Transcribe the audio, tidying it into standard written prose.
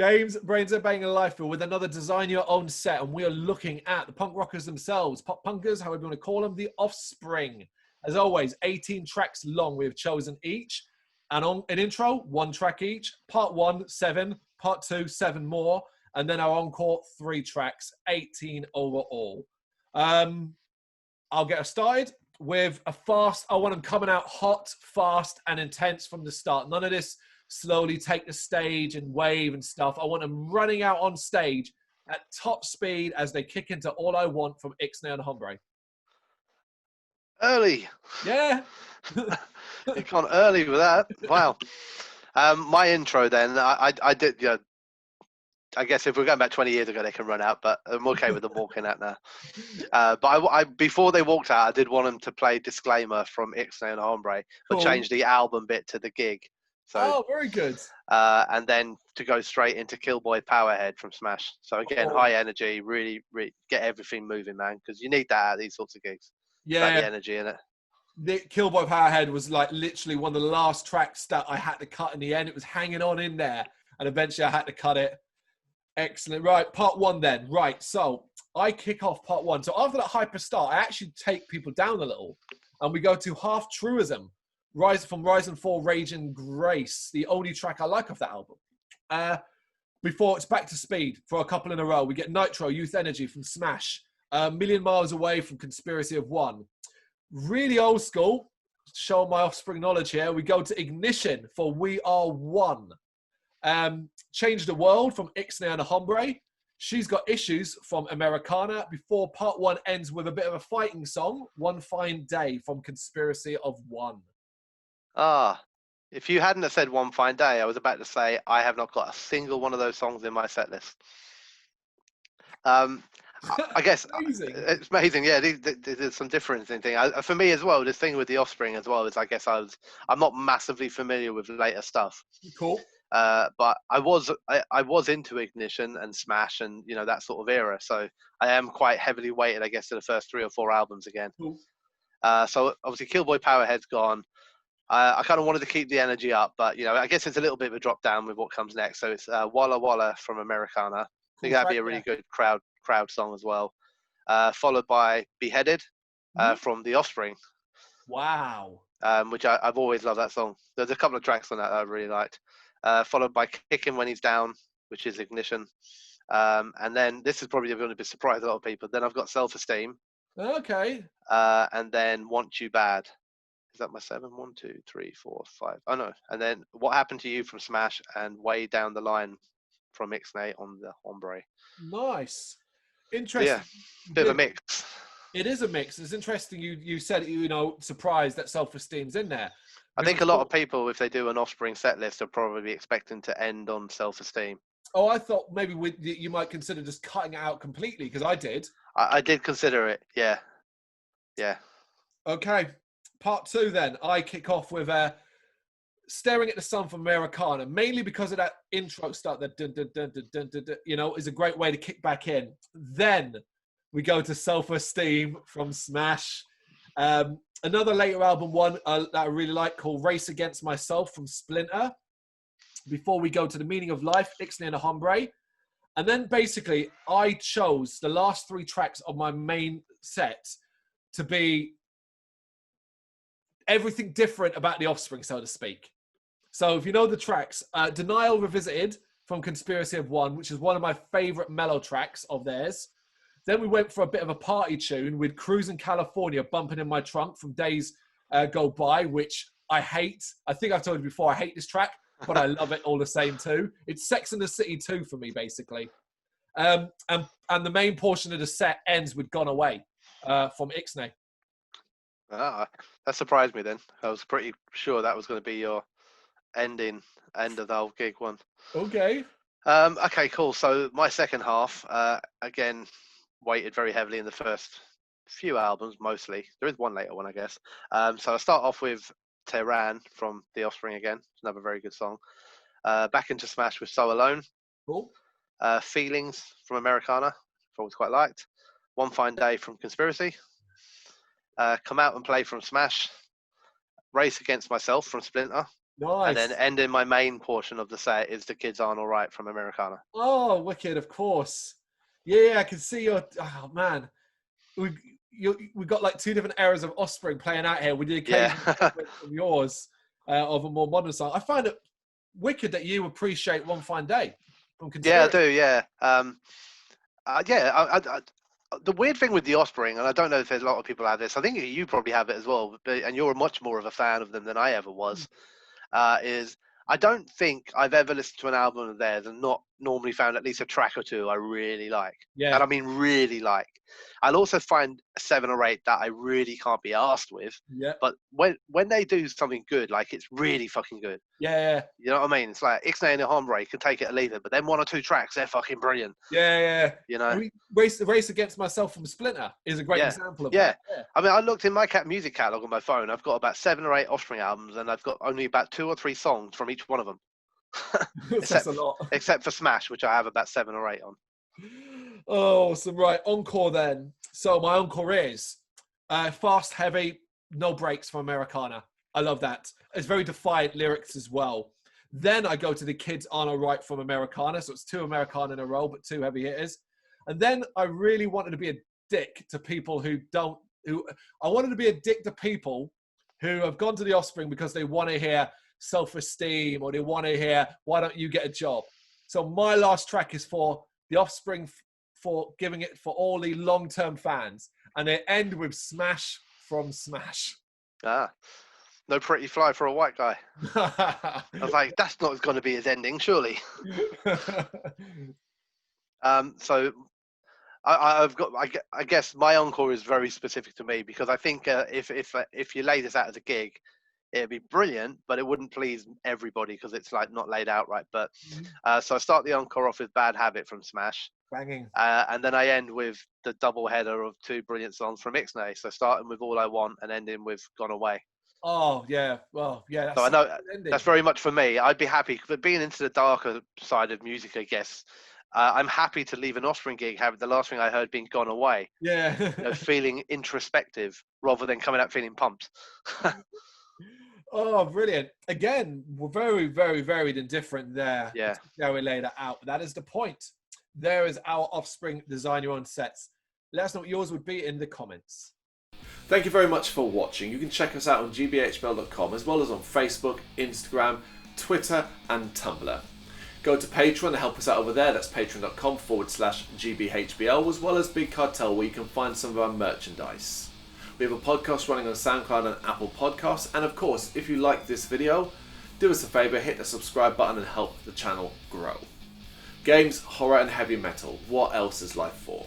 Games, Brains A Banging Life with another design your own set, and we are looking at the punk rockers themselves, pop punkers, however you want to call them, the Offspring. As always, 18 tracks long. We have chosen each, and on an intro, 1 track each. Part 1, 7. Part 2, 7 more, and then our encore, 3 tracks, 18 overall. I'll get us started with a fast. I want them coming out hot, fast, and intense from the start. None of this slowly take the stage and wave and stuff. I want them running out on stage at top speed as they kick into All I Want from Ixnay and Hombre. Early. Yeah. You've gone early with that. Wow. My intro then, I did, you know, I guess if we're going back 20 years ago, they can run out, but I'm okay with them walking out now. But I before they walked out, I did want them to play Disclaimer from Ixnay and Hombre, but Cool. change the album bit to the gig. So, oh, very good. and then to go straight into Killboy Powerhead from Smash. So again, high energy, really, really get everything moving, man, because you need that at these sorts of gigs. Yeah. Like the energy in it. The Killboy Powerhead was like literally one of the last tracks that I had to cut in the end. It was hanging on in there, and eventually I had to cut it. Excellent. Right, part 1 then. Right, so I kick off part 1. So after that hyper start, I actually take people down a little, and we go to Half Truism, Rise and Fall, Rage and Grace, the only track I like off that album. Before it's back to speed for a couple in a row. We get Nitro, Youth Energy from Smash, Million Miles Away from Conspiracy of One. Really old school, showing my Offspring knowledge here. We go to Ignition for We Are One. Change the World from Ixnay and Hombre. She's Got Issues from Americana. Before part 1 ends with a bit of a fighting song, One Fine Day from Conspiracy of One. If you hadn't have said One Fine Day, I was about to say I have not got a single one of those songs in my set list. I guess it's amazing. Yeah, there's some difference in things. For me as well, this thing with the Offspring as well is I guess I'm not massively familiar with later stuff. Cool. But I was into Ignition and Smash and, you know, that sort of era. So I am quite heavily weighted, I guess, to the first 3 or 4 albums again. Cool. So obviously Killboy Powerhead's gone. I kind of wanted to keep the energy up, but, you know, I guess it's a little bit of a drop down with what comes next. So it's Walla Walla from Americana. I think that'd be a really good crowd song as well. Followed by Beheaded from The Offspring. Wow. Which I've always loved that song. There's a couple of tracks on that I really liked. Followed by Kick Him When He's Down, which is Ignition. And then this is probably going to surprise a lot of people. Then I've got Self Esteem. Okay. And then Want You Bad. Is that my 7? 1, 2, 3, 4, 5. Oh no. And then What Happened to You from Smash and Way Down the Line from Ixnay on the Hombre. Nice. Interesting. Yeah, bit of a mix. It is a mix. It's interesting you said, you know, surprised that Self Esteem's in there. I think a lot of people, if they do an Offspring set list, are probably expecting to end on Self Esteem. Oh, I thought maybe you might consider just cutting it out completely, because I did. I did consider it, yeah. Yeah. Okay, part 2 then. I kick off with Staring at the Sun from Americana, mainly because of that intro start, that dun, dun, dun, dun, dun, dun, dun, you know, is a great way to kick back in. Then we go to Self Esteem from Smash. Another later album one that I really like called Race Against Myself from Splinter. Before we go to The Meaning of Life, Ixnay and Hombre. And then basically I chose the last 3 tracks of my main set to be everything different about the Offspring, so to speak. So if you know the tracks, Denial Revisited from Conspiracy of One, which is one of my favorite mellow tracks of theirs. Then we went for a bit of a party tune with Cruising California bumping in my trunk from Days Go By, which I hate. I think I've told you before, I hate this track, but I love it all the same too. It's Sex and the City 2 for me, basically. And the main portion of the set ends with Gone Away from Ixnay. Ah, that surprised me then. I was pretty sure that was going to be your end of the whole gig one. Okay. Okay, cool. So my second half, again, weighted very heavily in the first few albums, mostly. There is one later one, I guess. So I start off with Tehran from The Offspring again. It's another very good song. Back into Smash with So Alone. Cool. Feelings from Americana, I've always quite liked. One Fine Day from Conspiracy. Come Out and Play from Smash. Race Against Myself from Splinter. And then Nice. ending my main portion of the set is The Kids Aren't Alright from Americana. Oh, wicked, of course. Yeah, I can see your. Oh man, we we got like two different eras of Offspring playing out here with the Yeah. occasional segment from yours of a more modern song. I find it wicked that you appreciate One Fine Day from Yeah, I Conspiracy. do. Yeah. The weird thing with the Offspring, and I don't know if there's a lot of people have this. I think you probably have it as well, and you're much more of a fan of them than I ever was. Is I don't think I've ever listened to an album of theirs and not normally found at least a track or two I really like. Yeah, And I mean really like. I'll also find 7 or 8 that I really can't be asked with. yeah, But when they do something good, like it's really fucking good. yeah, You know what I mean? It's like Ixnay and Hombre can take it or leave it, but then 1 or 2 tracks, they're fucking brilliant. yeah. You know? I mean, Race Against Myself from Splinter is a great example of that. Yeah. I mean, I looked in my music catalog on my phone. I've got about 7 or 8 Offspring albums, and I've got only about 2 or 3 songs from each one of them. That's a lot. Except for Smash, which I have about 7 or 8 on. Oh, so right, encore then. So my encore is fast, heavy, no breaks from Americana. I love that. It's very defiant lyrics as well. Then I go to The Kids Aren't Alright from Americana. So it's 2 Americana in a row, but 2 heavy hitters. And then I really wanted to be a dick to people I wanted to be a dick to people who have gone to the Offspring because they want to hear self-esteem or they want to hear, why don't you get a job? So my last track is for the Offspring for giving it for all the long-term fans. And they end with Smash from Smash. Ah, no pretty fly for a white guy. I was like, that's not going to be his ending, surely. So I guess my encore is very specific to me because I think if you lay this out as a gig, it'd be brilliant, but it wouldn't please everybody because it's like not laid out right. But so I start the encore off with Bad Habit from Smash. Banging. And then I end with the double header of 2 brilliant songs from Ixnay. So starting with All I Want and ending with Gone Away. Oh, yeah. Well, yeah. That's so I know that's very much for me. I'd be happy, but being into the darker side of music, I guess, I'm happy to leave an Offspring gig, have the last thing I heard being Gone Away. Yeah. Feeling introspective rather than coming out feeling pumped. Oh, brilliant. Again, we're very, very varied and different there. Yeah. How we laid it out. But that is the point. There is our Offspring Design Your Own Sets. Let us know what yours would be in the comments. Thank you very much for watching. You can check us out on gbhbl.com as well as on Facebook, Instagram, Twitter and Tumblr. Go to Patreon to help us out over there. That's patreon.com/gbhbl as well as Big Cartel where you can find some of our merchandise. We have a podcast running on SoundCloud and Apple Podcasts. And of course, if you like this video, do us a favour, hit the subscribe button and help the channel grow. Games, horror and heavy metal. What else is life for?